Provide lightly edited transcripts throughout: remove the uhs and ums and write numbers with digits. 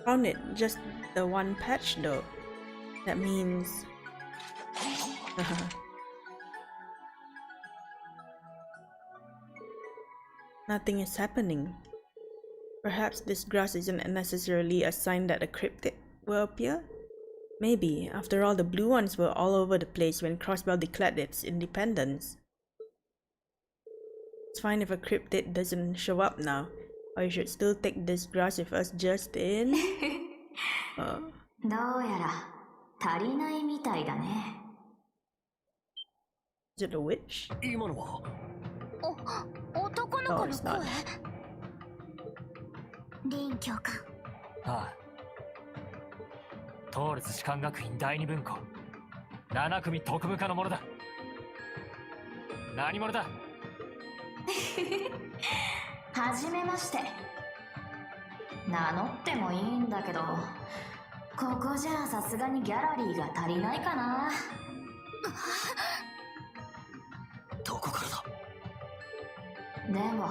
Found it, just the one patch though. That means... Nothing is happening. Perhaps this grass isn't necessarily a sign that a cryptid will appear? Maybe, after all, the blue ones were all over the place when Crossbell declared its independence. It's fine if a cryptid doesn't show up now, or you should still take this grass with us just in... どうやら足りないみたいだね。Is it a witch? 今のは男の Oh, 子の it's not. 声。林教官。ああ。トールズ士官学院第二分校7組特務課のものだ。何者だ？はじめまして。名乗ってもいいんだけど、ここじゃさすがにギャラリーが足りないかな。どこからだ？でも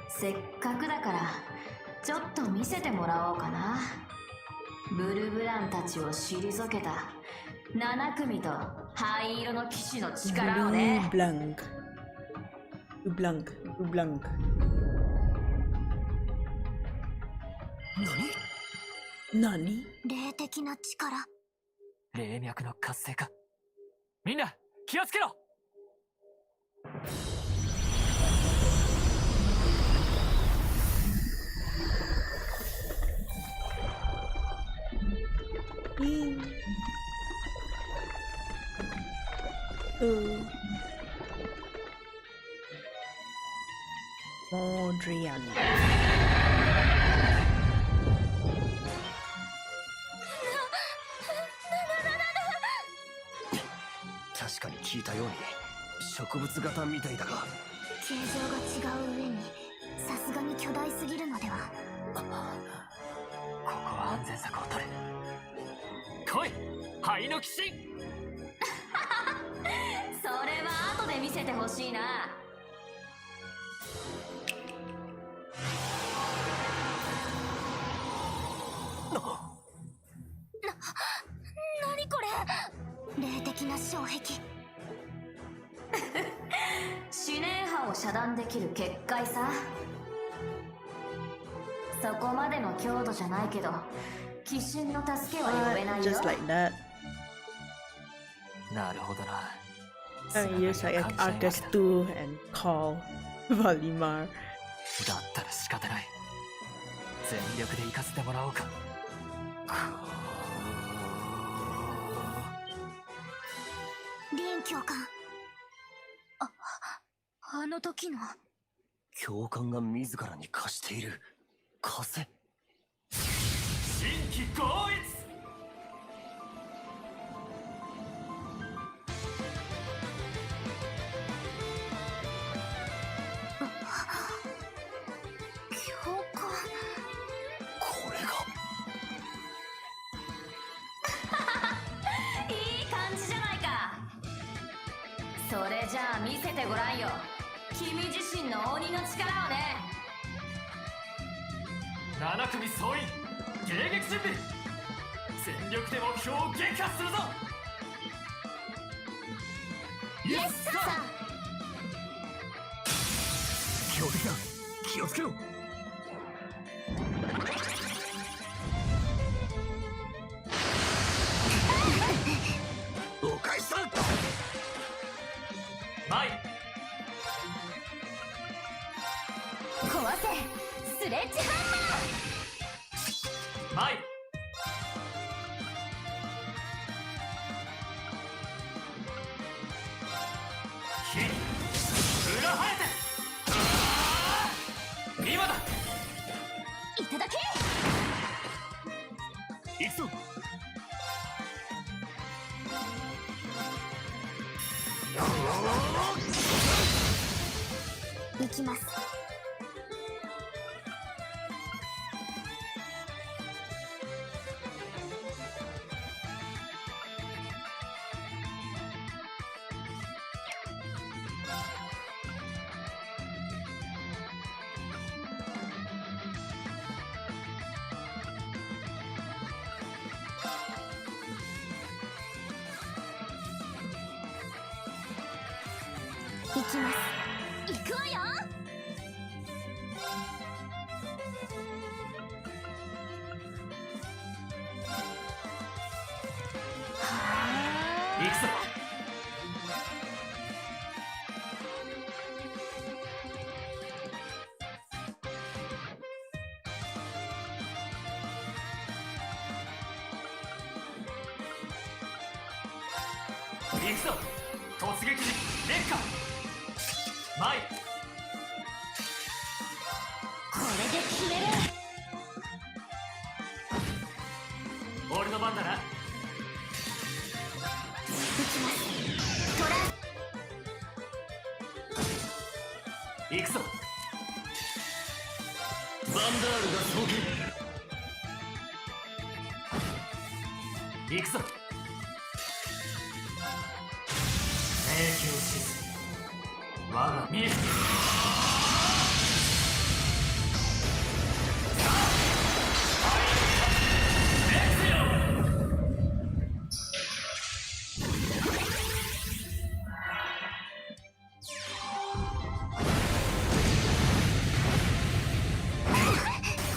せっかくだからちょっと見せてもらおうかな。ブルブランたちを退けた7組と灰色の騎士の力をね。Blanc. Blanc. Blanc. 何？霊的な力。霊脈の活性化。みんな気をつけろ。Modrian. 確かに聞いたように植物型みたいだが、形状が違う上にさすがに巨大すぎるのでは。ここは安全策を取れ。来い、灰の騎士。それは後で見せてほしいな。何これ？霊的な障壁。思念波を遮断できる結界さ。そこまでの強度じゃないけど、鬼神の助けは呼べないよ。 Just like that. なるほどな。Use like Arcus 2 and call Valimar. だったら仕方ない。全力で行かせてもらおうか。林教官。あの時の教官が自らに貸している風。新規合一。教官。これがいい感じじゃないか。それじゃあ見せてごらんよ、君自身の鬼の力をね。7組総員迎撃準備。全力で目標を撃破するぞ。イエスさん。強敵だ、気をつけろ。お返しだ。前。壊せスレッジハンマー。前。火裏生えて。今だ。いただけ。行くぞ。行きます。行きます。行くわよ。行くぞ。行くぞ。突撃時烈火前。これで決める。俺の番だな。行きます。トライ。行くぞ。バンダールが送金。行くぞ。永久システム我が見え。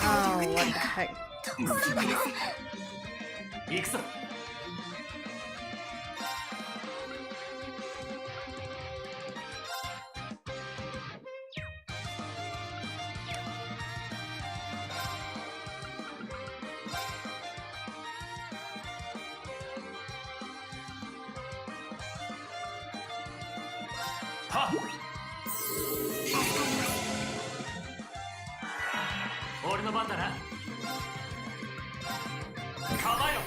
Oh, what the heck? 行くぞ。はっ。俺の番だな。構えろ。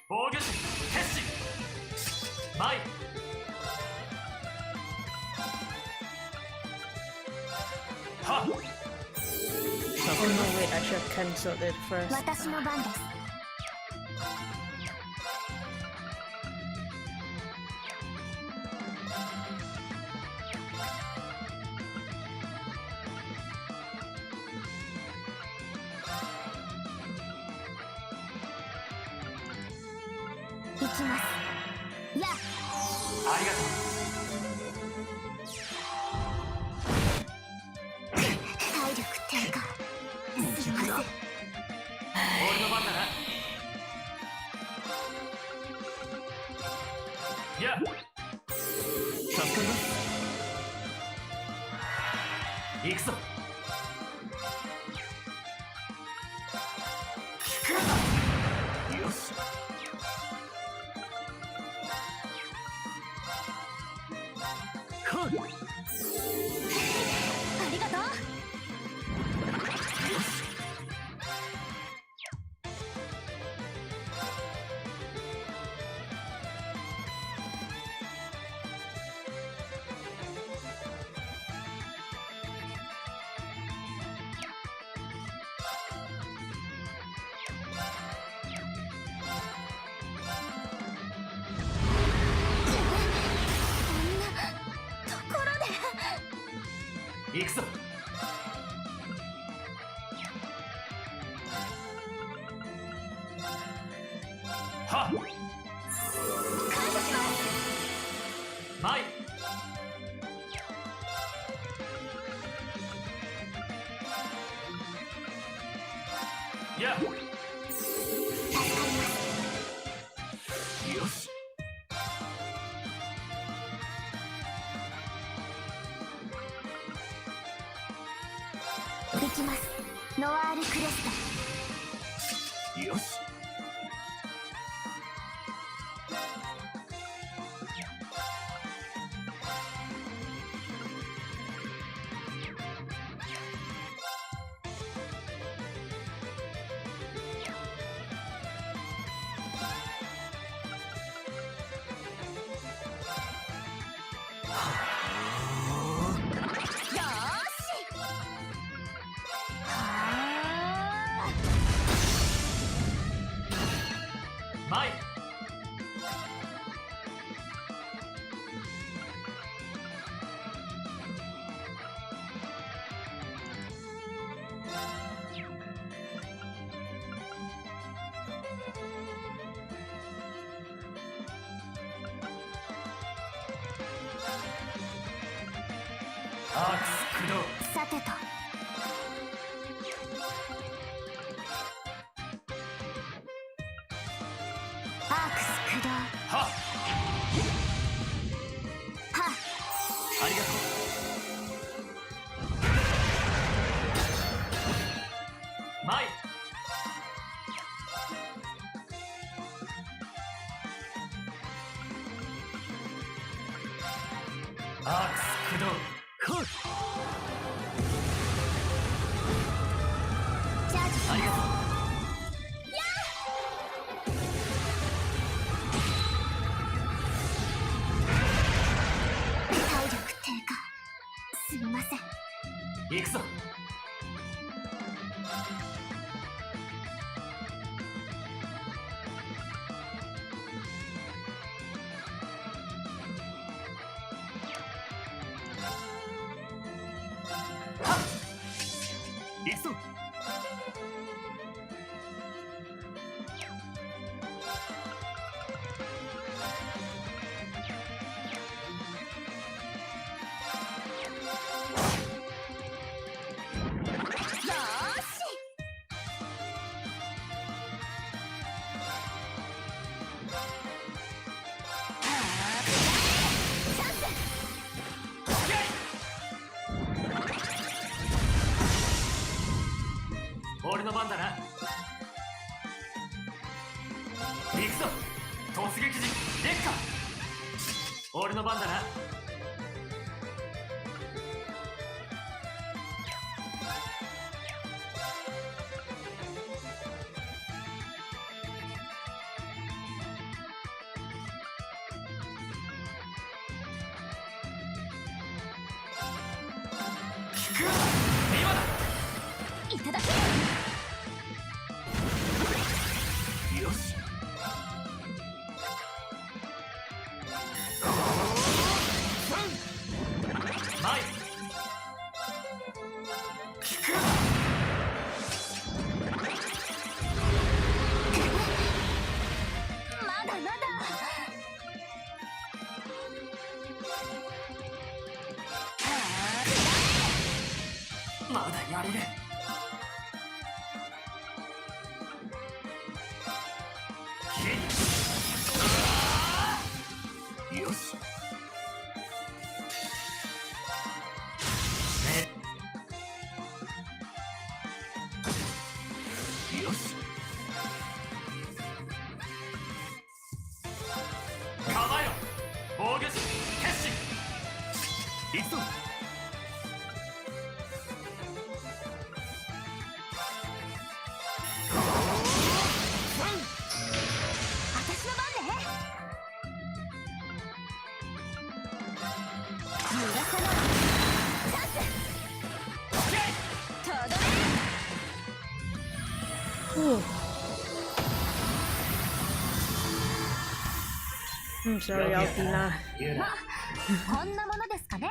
防御士決心前。はっ。 Oh no, wait, I should have cancelled it first. 私の番です。行きます。やっ。ありがとう。体力低下。すいません。俺の番だな。やっ。助かります。行くぞ。聞くな。よし。ありがとう。行くぞ。はっ。感謝します。前。やっ。よし。できます。ノワールクレスト。よし。前。アークス駆動。さてとアークス駆動。はっはっありがとう。前アークス駆動。はっチャージしありがとう。体力低下すみません。行くぞ。はっ行くぞ。よーしチャンス。俺の番だな。行くぞ。突撃時烈火。俺の番だな。聞く今だ。いただきよし前聞く。まだまだまだやれる。よしよし構えろ。防御時決心。行くぞ。私の番ね。逃がさない。チャンス。とどめ。 I'm sorry, Alpina. 言うな。こんなものですかね。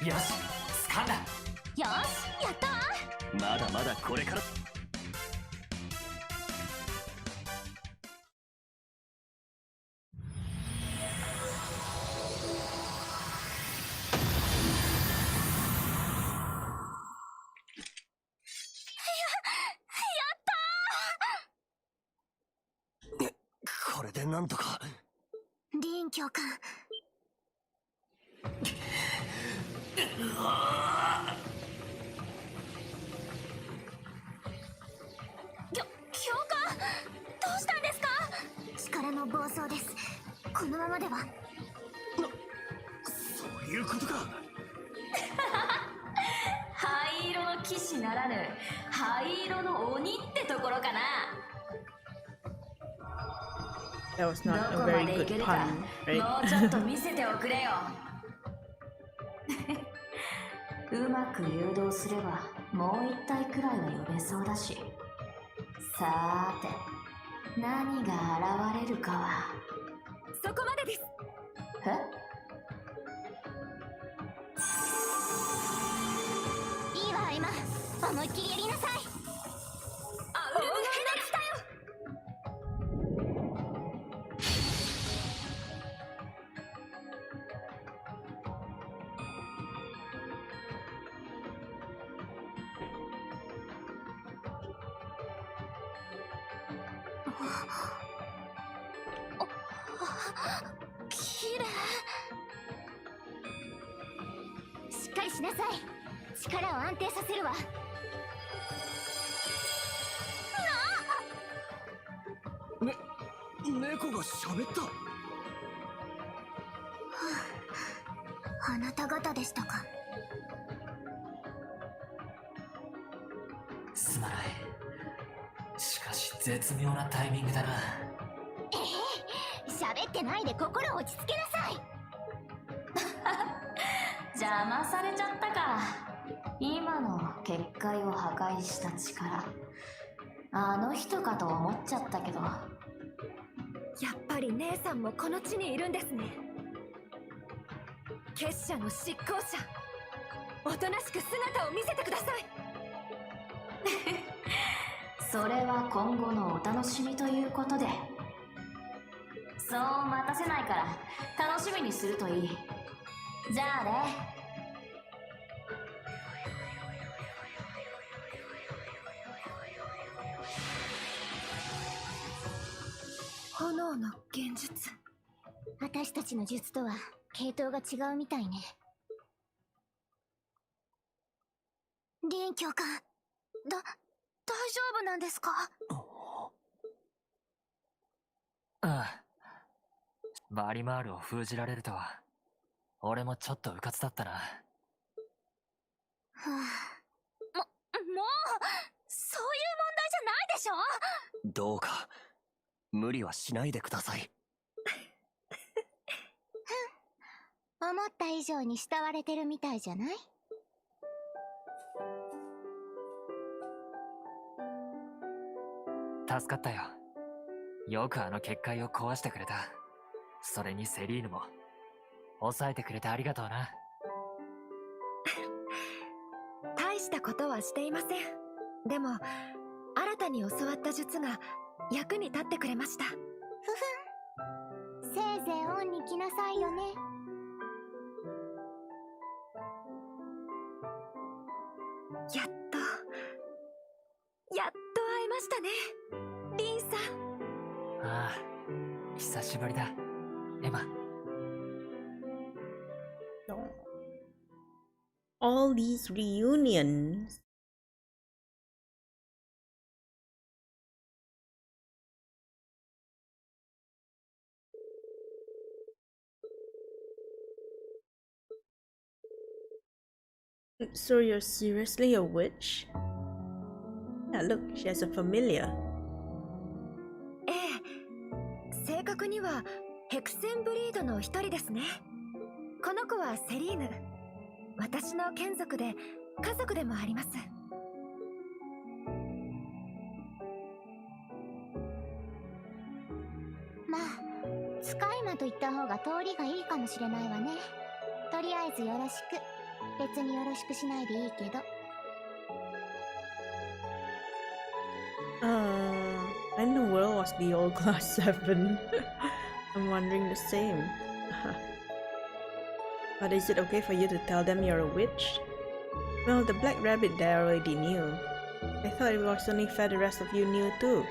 よし掴んだ。よしやったわ。まだまだこれから。これでなんとか。リーン教官教官どうしたんですか。力の暴走です。このままでは。そういうことか。灰色の騎士ならぬ灰色の鬼ってところかな。 That was ど not a こま very でい good けるか pun, も right? うちょっと見せておくれよ。うまく誘導すればもう一体くらいは呼べそうだし。さーて何が現れるかは。そこまでです。え、いいわ今思いっきりやりなさい。あ、うるうる来たよ。きれい。しっかりしなさい。力を安定させるわ。猫が喋った。あなた方でしたか。すまない。しかし絶妙なタイミングだな。喋ってないで心を落ち着けなさい。邪魔されちゃったか。今の結界を破壊した力、あの人かと思っちゃったけど。やっぱり姉さんもこの地にいるんですね。結社の執行者、おとなしく姿を見せてください。それは今後のお楽しみということで。そう待たせないから楽しみにするといい。じゃあね。炎の現実。私たちの術とは系統が違うみたいね。林教官、大丈夫なんですか？ああ。バリマールを封じられるとは、俺もちょっとうかつだったな。はあ、もう、そういう問題じゃないでしょ。どうか無理はしないでください。思った以上に慕われてるみたいじゃない？助かったよ。よくあの結界を壊してくれた。それにセリーヌも抑えてくれてありがとうな。大したことはしていません。でも新たに教わった術が役に立ってくれました。ふふん。せいぜいオンに来なさいよね。やっと会えましたね、リンさん。ああ、久しぶりだ、エマ。All these reunions. So you're seriously a witch? Yeah, look, she has a familiar. ええ、正確にはヘクセンブリードの一人ですね。この子はセリーヌ。私の眷属で家族でもあります。まあ、使い魔と言った方が通りがいいかもしれないわね。とりあえずよろしく。別によろしくしないでいいけど。In the world was the old class 7? I'm wondering the same. But is it okay for you to tell them you're a witch? Well, the black rabbit there already knew. I thought it was only fair the rest of you knew too.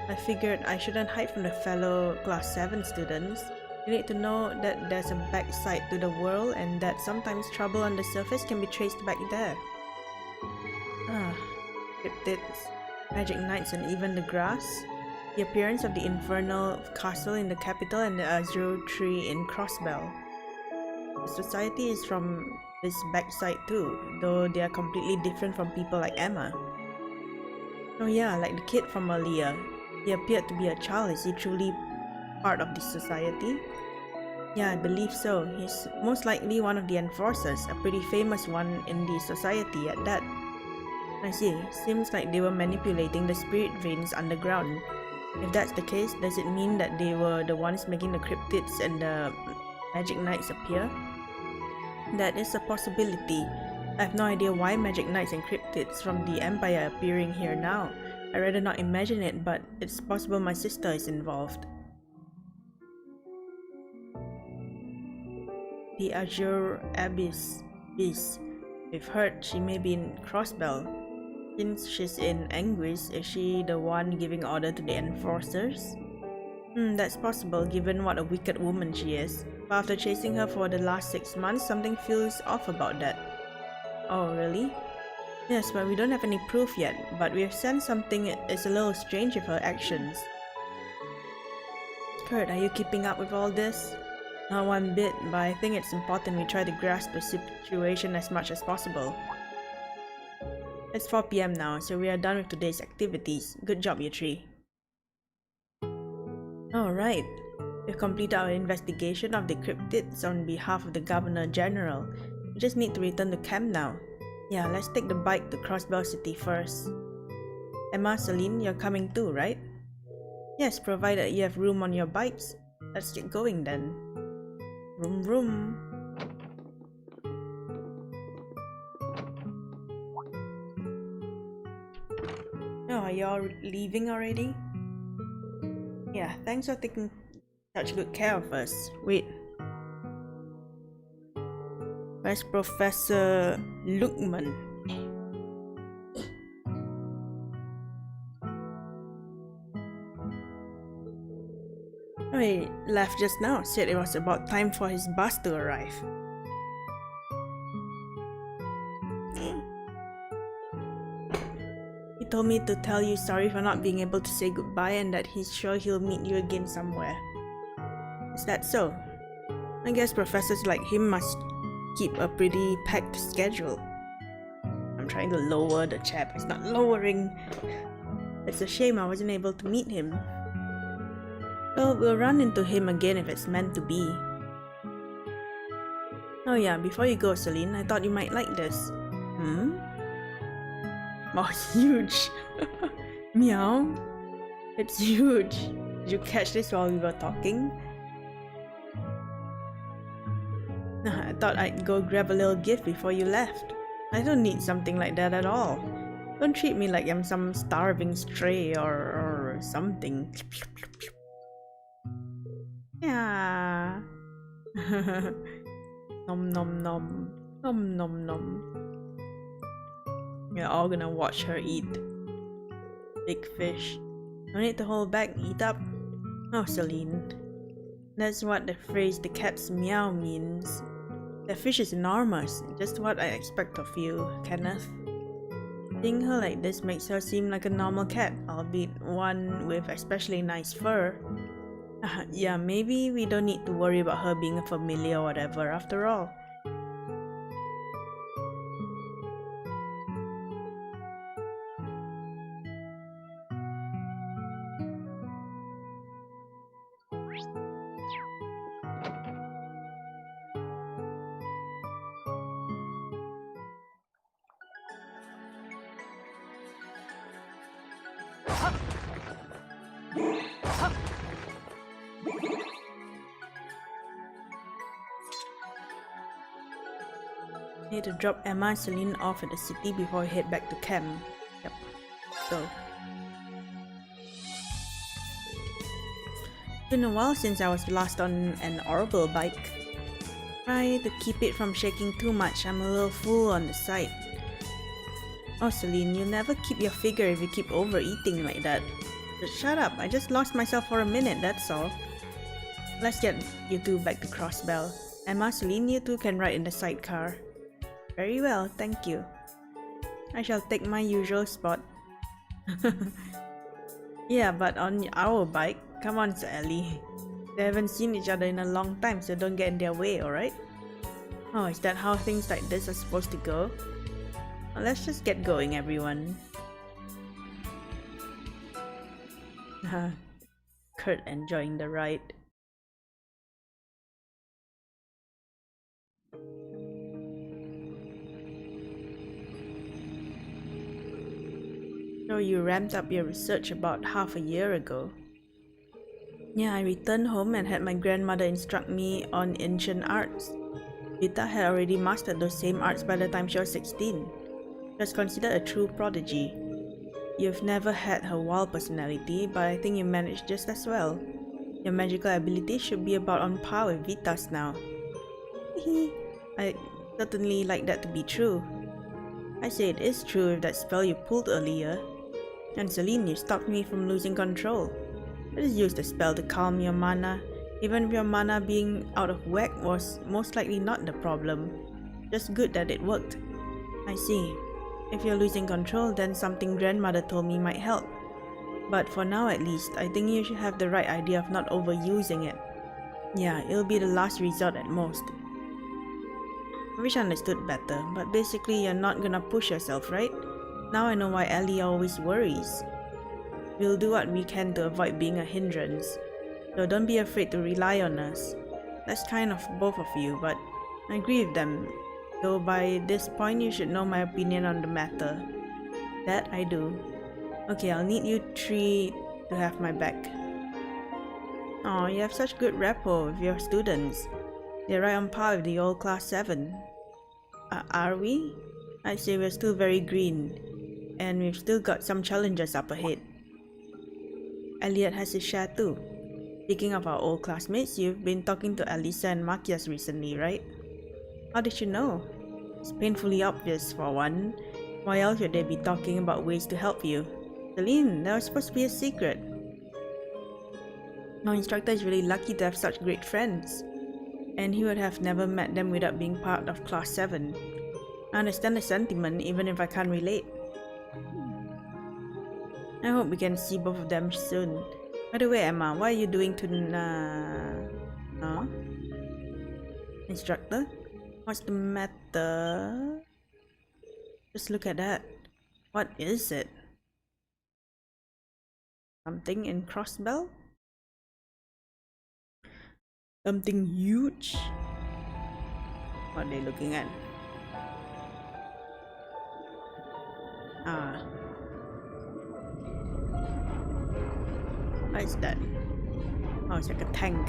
I figured I shouldn't hide from the fellow class 7 students. You need to know that there's a backside to the world and that sometimes trouble on the surface can be traced back there. Cryptids, magic knights, and even the grass. The appearance of the infernal castle in the capital and the azure tree in Crossbell. The society is from this backside too, though they are completely different from people like Emma. Oh yeah, like the kid from earlier. He appeared to be a child. Is he truly part of this society? Yeah, I believe so. He's most likely one of the enforcers, a pretty famous one in the society at that. I see. Seems like they were manipulating the spirit veins underground. If that's the case, does it mean that they were the ones making the cryptids and the magic knights appear? That is a possibility. I have no idea why magic knights and cryptids from the Empire are appearing here now. I'd rather not imagine it, but it's possible my sister is involved. The Azure Abyss. We've heard she may be in Crossbell. Since she's in anguish, is she the one giving order to the enforcers? That's possible given what a wicked woman she is. But after chasing her for the last 6 months, something feels off about that. Oh, really? Yes, but we don't have any proof yet, but we've sensed something is a little strange with her actions. Kurt, are you keeping up with all this? Not one bit, but I think it's important we try to grasp the situation as much as possible. It's 4 PM now, so we are done with today's activities. Good job, you three. Alright, we've completed our investigation of the cryptids on behalf of the Governor General. We just need to return to camp now. Yeah, let's take the bike to Crossbell City first. Emma, Celine, you're coming too, right? Yes, provided you have room on your bikes. Let's get going then. Vroom vroom. Oh, are you all leaving already? Yeah, thanks for taking such good care of us. Wait. Where's Professor Lukman? Oh, he left just now, said it was about time for his bus to arrive. He told me to tell you sorry for not being able to say goodbye and that he's sure he'll meet you again somewhere. Is that so? I guess professors like him must keep a pretty packed schedule. I'm trying to lower the chap, it's not lowering. It's a shame I wasn't able to meet him. Well, we'll run into him again if it's meant to be. Oh yeah, before you go, Celine, I thought you might like this. Oh, huge! Meow! It's huge! Did you catch this while we were talking? I thought I'd go grab a little gift before you left. I don't need something like that at all. Don't treat me like I'm some starving stray or something. Yeah. Nom nom nom. Nom nom nom. We're all gonna watch her eat. Big fish. No need to hold back, eat up. Oh, Celine. That's what the phrase the cat's meow means. The fish is enormous, just what I expect of you, Kenneth. Seeing her like this makes her seem like a normal cat, albeit one with especially nice fur. Yeah, maybe we don't need to worry about her being a familiar or whatever after all. Need to drop Emma and Celine off at the city before we head back to camp. Yep. So. It's been a while since I was last on an Orbital bike. Try to keep it from shaking too much, I'm a little full on the side. Oh Celine, you never keep your figure if you keep overeating like that. Just shut up, I just lost myself for a minute, that's all. Let's get you two back to Crossbell. Emma, Celine, you two can ride in the sidecar. Very well, thank you. I shall take my usual spot. Yeah, but on our bike? Come on, Ellie. They haven't seen each other in a long time, so don't get in their way, alright? Oh, is that how things like this are supposed to go? Well, let's just get going, everyone. Kurt enjoying the ride. So you ramped up your research about half a year ago. Yeah, I returned home and had my grandmother instruct me on ancient arts. Vita had already mastered those same arts by the time she was 16. She was considered a true prodigy. You've never had her wild personality, but I think you managed just as well. Your magical ability should be about on par with Vita's now. I certainly like that to be true. I say it is true if that spell you pulled earlier. And Celine, you stopped me from losing control. I just used the spell to calm your mana, even if your mana being out of whack was most likely not the problem. Just good that it worked. I see. If you're losing control, then something grandmother told me might help. But for now at least, I think you should have the right idea of not overusing it. Yeah, it'll be the last resort at most. I wish I understood better, but basically you're not gonna push yourself, right? Now I know why Ellie always worries. We'll do what we can to avoid being a hindrance. So don't be afraid to rely on us. That's kind of both of you, but I agree with them. Though by this point you should know my opinion on the matter. That I do. Okay, I'll need you three to have my back. Oh, you have such good rapport with your students. They're right on par with the old class 7. Are we? I'd say we're still very green. And we've still got some challenges up ahead. Elliot has his share too. Speaking of our old classmates, you've been talking to Alisa and Makias recently, right? How did you know? It's painfully obvious for one. Why else would they be talking about ways to help you? Celine, that was supposed to be a secret. Our instructor is really lucky to have such great friends. And he would have never met them without being part of class 7. I understand the sentiment even if I can't relate. I hope we can see both of them soon. By the way, Emma, what are you doing to Huh? Instructor? What's the matter? Just look at that. What is it? Something in Crossbell? Something huge? What are they looking at? What is that? Oh, it's like a tank.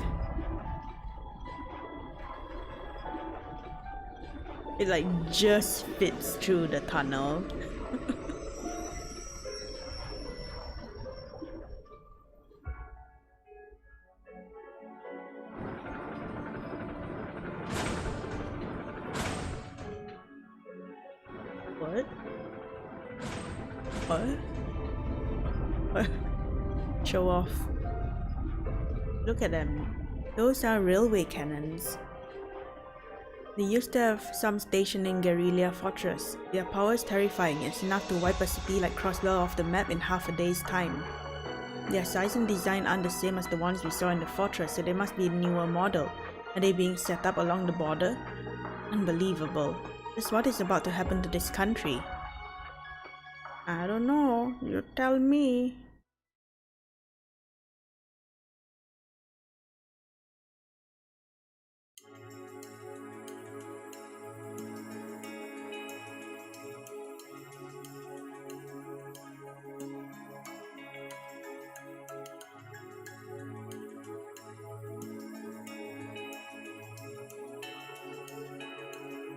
It like just fits through the tunnel. What? What? What? Show off. Look at them. Those are railway cannons. They used to have some station in Guerrilla Fortress. Their power is terrifying. It's enough to wipe a city like Crossbell off the map in half a day's time. Their size and design aren't the same as the ones we saw in the fortress, so they must be a newer model. Are they being set up along the border? Unbelievable. Just what is about to happen to this country? I don't know. You tell me.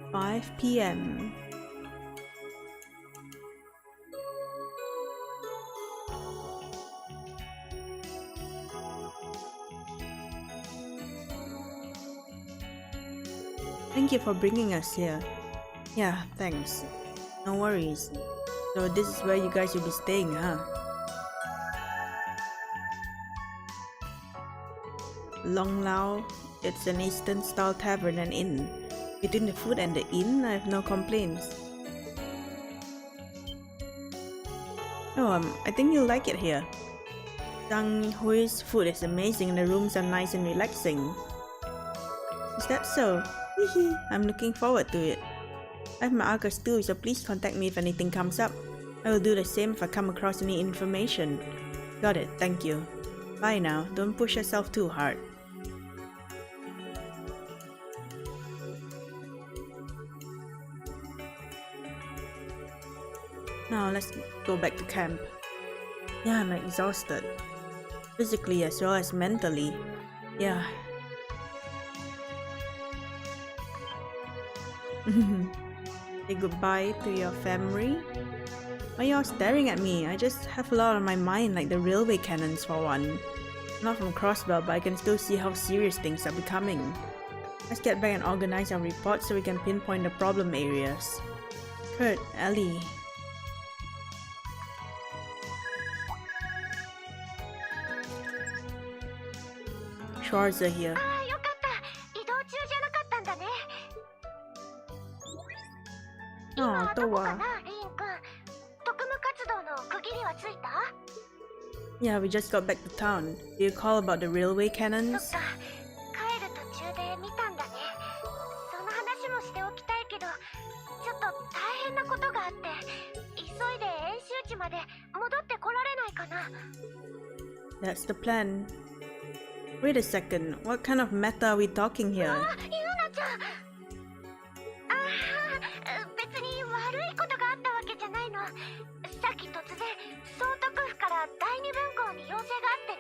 "5 p.m. Thank you for bringing us here. Yeah, thanks. No worries. So this is where you guys will be staying, huh? Long Lao. It's an Eastern-style tavern and inn. Between the food and the inn, I have no complaints. Oh, I think you'll like it here. Zhang Hui's food is amazing and the rooms are nice and relaxing. Is that so? Hehe, I'm looking forward to it. I have my Arcus too, so please contact me if anything comes up. I will do the same if I come across any information. Got it, thank you. Bye now, don't push yourself too hard. Now let's go back to camp. Yeah, I'm exhausted. Physically as well as mentally. Yeah. Say goodbye to your family? Why are you all staring at me? I just have a lot on my mind, like the railway cannons for one. Not from Crossbell, but I can still see how serious things are becoming. Let's get back and organize our report so we can pinpoint the problem areas. Kurt, Ellie. Schwarz are here. ああ、よかった。移動中じゃなかったんだね。 Oh, 今どこか Towa. な、リーンくん。特務活動の区切りはついた？ Yeah, we just got back to town. Do you call about the railway そっ cannons? か、帰る途中で見たんだね。その話もしておきたいけど、ちょっと大変なことがあって、急いで演習地まで戻ってこられないかな。 That's the plan. Wait a second, what kind of meta are we talking here? あ、ユナちゃん。ああ、別に悪いことがあったわけじゃないの。さっき突然総督府から第二文校に要請があって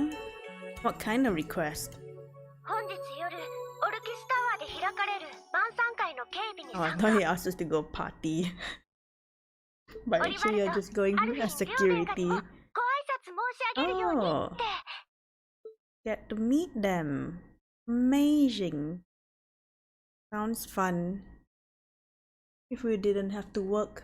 ね。 What kind of request? 本日夜オルキスタワーで開かれる晩餐会の警備に Oh, I 参 thought he 加。 asked us to go party. But オリバ actually, ル you're と just going アルフィン as 両殿下に security. もご挨拶申し上げるようにって。 Get to meet them. Amazing. Sounds fun. If we didn't have to work.